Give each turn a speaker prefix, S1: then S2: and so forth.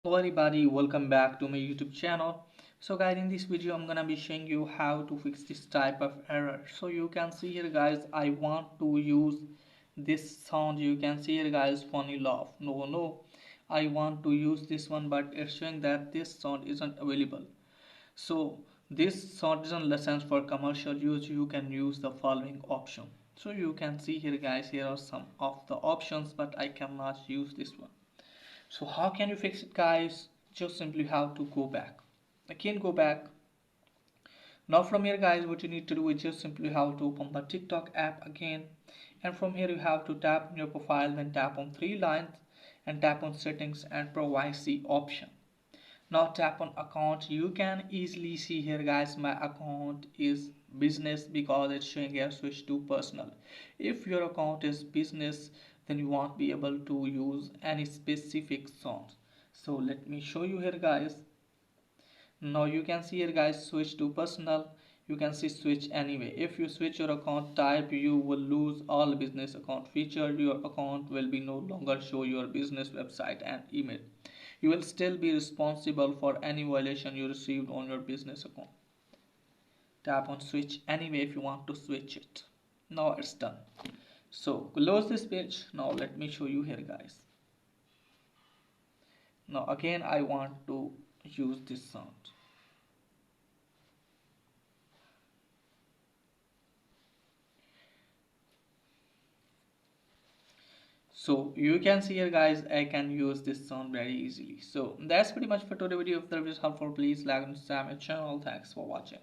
S1: Hello everybody, welcome back to my YouTube channel. So guys, in this video I'm gonna be showing you how to fix this type of error. So you can see here guys, I want to use this sound. You can see here guys, funny laugh. No, I want to use this one, but it's showing that this sound isn't available. So this sound isn't licensed for commercial use. You can use the following option. So you can see here guys, here are some of the options, but I cannot use this one. So how can you fix it guys? Just simply have to go back. Again go back. Now from here guys, what you need to do is just simply have to open the TikTok app again, and from here you have to tap on your profile, then tap on three lines and tap on settings and privacy option. Now tap on account. You can easily see here guys, my account is business because it's showing here switch to personal. If your account is business, then you won't be able to use any specific songs. So let me show you here guys. Now you can see here guys, switch to personal. You can see switch anyway. If you switch your account type, you will lose all business account feature. Your account will be no longer show your business website and email. You will still be responsible for any violation you received on your business account. Tap on switch anyway if you want to switch it. Now it's done. So close this page. Now let me show you here guys. Now again I want to use this sound. So you can see here guys, I can use this sound very easily. So that's pretty much for today's video. If the video is helpful, please like and subscribe my channel. Thanks for watching.